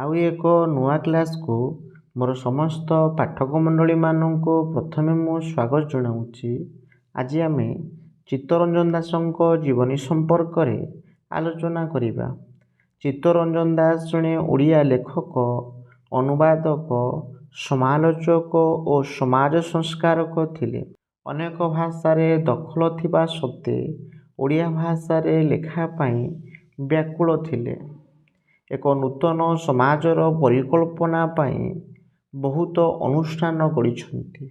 ଆଉ ଏକ ନୂଆ କ୍ଲାସ୍କୁ ମୋର ସମସ୍ତ ପାଠକ ମଣ୍ଡଳୀମାନଙ୍କୁ ପ୍ରଥମେ ମୁଁ ସ୍ୱାଗତ ଜଣାଉଛି। ଆଜି ଆମେ ଚିତ୍ତରଞ୍ଜନ ଦାସଙ୍କ ଜୀବନୀ ସମ୍ପର୍କରେ ଆଲୋଚନା କରିବା। ଚିତ୍ତରଞ୍ଜନ ଦାସ ଜଣେ ଓଡ଼ିଆ ଲେଖକ, ଅନୁବାଦକ, ସମାଲୋଚକ ଓ ସମାଜ ସଂସ୍କାରକ ଥିଲେ। ଅନେକ ଭାଷାରେ ଦଖଲ ଥିବା ସତ୍ତ୍ୱେ ଓଡ଼ିଆ ଭାଷାରେ ଲେଖା ପାଇଁ ବ୍ୟାକୁଳ ଥିଲେ। ଏକ ନୂତନ ସମାଜର ପରିକଳ୍ପନା ପାଇଁ ବହୁତ ଅନୁଷ୍ଠାନ ଗଢ଼ିଛନ୍ତି।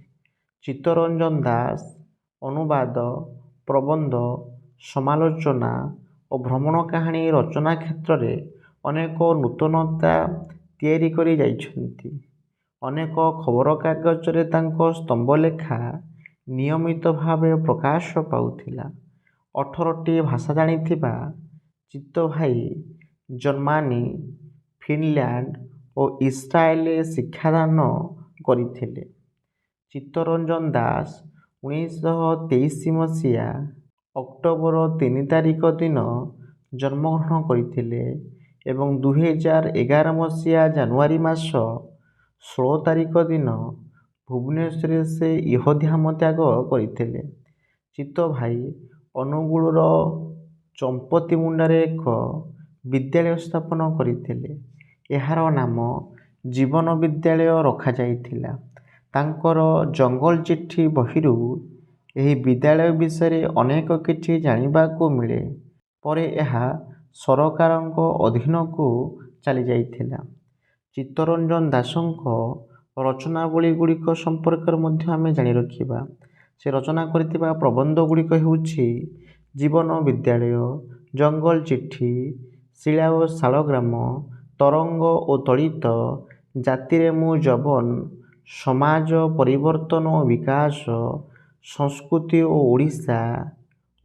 ଚିତ୍ତରଞ୍ଜନ ଦାସ ଅନୁବାଦ, ପ୍ରବନ୍ଧ, ସମାଲୋଚନା ଓ ଭ୍ରମଣ କାହାଣୀ ରଚନା କ୍ଷେତ୍ରରେ ଅନେକ ନୂତନତା ତିଆରି କରି ଯାଇଛନ୍ତି। ଅନେକ ଖବରକାଗଜରେ ତାଙ୍କ ସ୍ତମ୍ଭଲେଖା ନିୟମିତ ଭାବେ ପ୍ରକାଶ ପାଉଥିଲା। 18ଟି ଭାଷା ଜାଣିଥିବା ଚିତ୍ତଭାଇ ଜର୍ମାନୀ, ଫିନଲ୍ୟାଣ୍ଡ ଓ ଇସ୍ରାଏଲରେ ଶିକ୍ଷାଦାନ କରିଥିଲେ। ଚିତ୍ତରଞ୍ଜନ ଦାସ 1923 ମସିହା ଅକ୍ଟୋବର 3 ତାରିଖ ଦିନ ଜନ୍ମଗ୍ରହଣ କରିଥିଲେ ଏବଂ 2011 ମସିହା ଜାନୁଆରୀ ମାସ 16 ତାରିଖ ଦିନ ଭୁବନେଶ୍ୱରରେ ସେ ଇହଧାମ ତ୍ୟାଗ କରିଥିଲେ। ଚିତ୍ତଭାଇ ଅନୁଗୁଳର ଚମ୍ପତିମୁଣ୍ଡାରେ ଏକ ବିଦ୍ୟାଳୟ ସ୍ଥାପନ କରିଥିଲେ। ଏହାର ନାମ ଜୀବନ ବିଦ୍ୟାଳୟ ରଖାଯାଇଥିଲା। ତାଙ୍କର ଜଙ୍ଗଲ ଚିଠି ବହିରୁ ଏହି ବିଦ୍ୟାଳୟ ବିଷୟରେ ଅନେକ କିଛି ଜାଣିବାକୁ ମିଳେ। ପରେ ଏହା ସରକାରଙ୍କ ଅଧୀନକୁ ଚାଲିଯାଇଥିଲା। ଚିତ୍ତରଞ୍ଜନ ଦାସଙ୍କ ରଚନାବଳୀଗୁଡ଼ିକ ସମ୍ପର୍କରେ ମଧ୍ୟ ଆମେ ଜାଣି ରଖିବା। ସେ ରଚନା କରିଥିବା ପ୍ରବନ୍ଧଗୁଡ଼ିକ ହେଉଛି ଜୀବନ ବିଦ୍ୟାଳୟ, ଜଙ୍ଗଲ ଚିଠି, ଶିଳା ଓ ଶାଳଗ୍ରାମ, ତରଙ୍ଗ ଓ ତଳିତ, ଜାତିରେ ମୁଁ ଯବନ, ସମାଜ ପରିବର୍ତ୍ତନ ଓ ବିକାଶ, ସଂସ୍କୃତି ଓ ଓଡ଼ିଶା,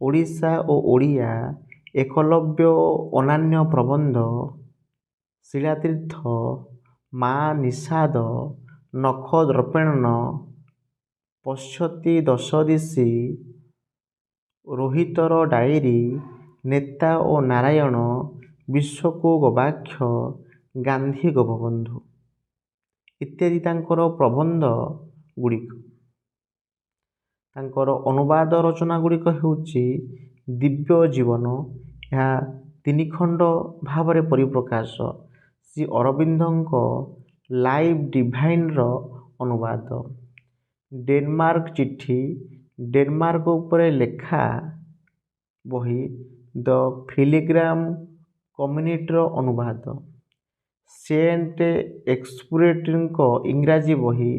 ଓଡ଼ିଶା ଓ ଓଡ଼ିଆ, ଏକଲବ୍ୟ ଓ ଅନ୍ୟାନ୍ୟ ପ୍ରବନ୍ଧ, ଶିଳାତୀର୍ଥ, ମା ନିଷାଦ, ନଖ ଦର୍ପଣ, ପଶ୍ୟତି ଦଶଦିଶି, ରୋହିତର ଡାଏରୀ, ନେତା ଓ ନାରାୟଣ, ବିଶ୍ୱକୁ ଗବାକ୍ଷ, ଗାନ୍ଧୀ ଗୋପବନ୍ଧୁ ଇତ୍ୟାଦି ତାଙ୍କର ପ୍ରବନ୍ଧ ଗୁଡ଼ିକ। ତାଙ୍କର ଅନୁବାଦ ରଚନା ଗୁଡ଼ିକ ହେଉଛି ଦିବ୍ୟ ଜୀବନ, ଏହା 3 ଖଣ୍ଡ ଭାବରେ ପରିପ୍ରକାଶ। ଶ୍ରୀ ଅରବିନ୍ଦଙ୍କ ଲାଇଫ ଡିଭାଇନର ଅନୁବାଦ। ଡେନମାର୍କ ଚିଠି, ଡେନମାର୍କ ଉପରେ ଲେଖା ବହି ଦ ପିଲଗ୍ରିମ କମ୍ୟୁନିଟିର ଅନୁବାଦ। ସେଣ୍ଟ ଏକ୍ସପୁରିଏଣ୍ଟଙ୍କ ଇଂରାଜୀ ବହି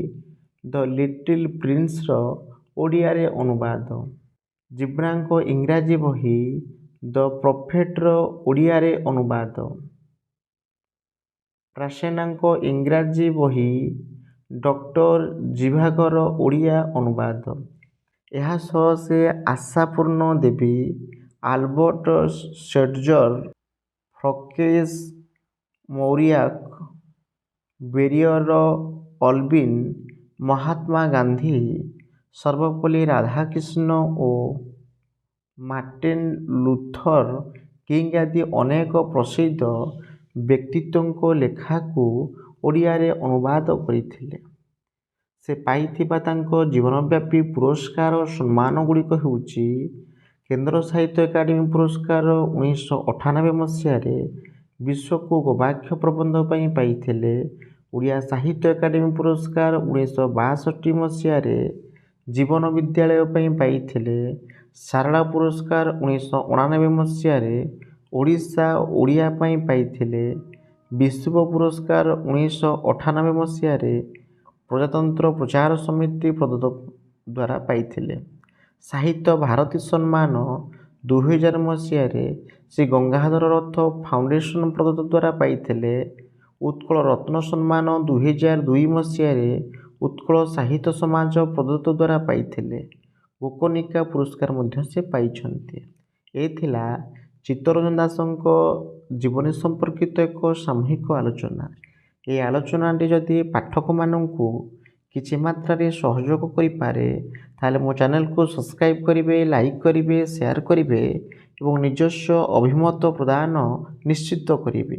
ଦ ଲିଟିଲ ପ୍ରିନ୍ସର ଓଡ଼ିଆରେ ଅନୁବାଦ। ଜିବ୍ରାଙ୍କ ଇଂରାଜୀ ବହି ଦ ପ୍ରଫେଟର ଓଡ଼ିଆରେ ଅନୁବାଦ। ପ୍ରାସେନାଙ୍କ ଇଂରାଜୀ ବହି ଡକ୍ଟର ଜିଭାଗର ଓଡ଼ିଆ ଅନୁବାଦ। ଏହା ସହ ସେ ଆଶାପୂର୍ଣ୍ଣ ଦେବୀ, ଆଲବର୍ଟ ଶ୍ୱେଟଜର, ଫ୍ରାଙ୍କିସ ମୌରିଆକ, ବେରିୟର ଅଲବିନ, ମହାତ୍ମା ଗାନ୍ଧୀ, ସର୍ବପଲ୍ଲୀ ରାଧାକ୍ରିଷ୍ଣ ଓ ମାର୍ଟିନ ଲୁଥର କିଙ୍ଗ ଆଦି ଅନେକ ପ୍ରସିଦ୍ଧ ବ୍ୟକ୍ତିତ୍ୱଙ୍କ ଲେଖାକୁ ଓଡ଼ିଆରେ ଅନୁବାଦ କରିଥିଲେ। ସେ ପାଇଥିବା ତାଙ୍କ ଜୀବନବ୍ୟାପୀ ପୁରସ୍କାର ଓ ସମ୍ମାନ ଗୁଡ଼ିକ ହେଉଛି କେନ୍ଦ୍ର ସାହିତ୍ୟ ଏକାଡେମୀ ପୁରସ୍କାର 1998 ମସିହାରେ ବିଶ୍ୱକୁ ଗବାକ୍ଷ ପ୍ରବନ୍ଧ ପାଇଁ ପାଇଥିଲେ। ଓଡ଼ିଆ ସାହିତ୍ୟ ଏକାଡେମୀ ପୁରସ୍କାର 1962 ମସିହାରେ ଜୀବନ ବିଦ୍ୟାଳୟ ପାଇଁ ପାଇଥିଲେ। ସାରଳା ପୁରସ୍କାର 1989 ମସିହାରେ ଓଡ଼ିଶା ଓଡ଼ିଆ ପାଇଁ ପାଇଥିଲେ। ବିଶ୍ୱ ପୁରସ୍କାର 1998 ମସିହାରେ ପ୍ରଜାତନ୍ତ୍ର ପ୍ରଚାର ସମିତି ପ୍ରଦତ୍ତ ଦ୍ୱାରା ପାଇଥିଲେ। ସାହିତ୍ୟ ଭାରତୀ ସମ୍ମାନ 2000 ମସିହାରେ ଶ୍ରୀ ଗଙ୍ଗାଧର ରଥ ଫାଉଣ୍ଡେସନ ପ୍ରଦତ୍ତ ଦ୍ୱାରା ପାଇଥିଲେ। ଉତ୍କଳ ରତ୍ନ ସମ୍ମାନ 2002 ମସିହାରେ ଉତ୍କଳ ସାହିତ୍ୟ ସମାଜ ପ୍ରଦତ୍ତ ଦ୍ୱାରା ପାଇଥିଲେ। ଗୋକଣିକା ପୁରସ୍କାର ମଧ୍ୟ ସେ ପାଇଛନ୍ତି। ଏ ଥିଲା ଚିତ୍ତରଞ୍ଜନ ଦାସଙ୍କ ଜୀବନୀ ସମ୍ପର୍କିତ ଏକ ସାମୂହିକ ଆଲୋଚନା। ଏହି ଆଲୋଚନାଟି ଯଦି ପାଠକମାନଙ୍କୁ କିଛି ମାତ୍ରାରେ ସହଯୋଗ କରିପାରେ ତାହେଲେ ମୋ ଚ୍ୟାନେଲକୁ ସବସ୍କ୍ରାଇବ୍ କରିବେ, ଲାଇକ୍ କରିବେ, ସେୟାର କରିବେ ଏବଂ ନିଜସ୍ୱ ଅଭିମତ ପ୍ରଦାନ ନିଶ୍ଚିତ କରିବେ।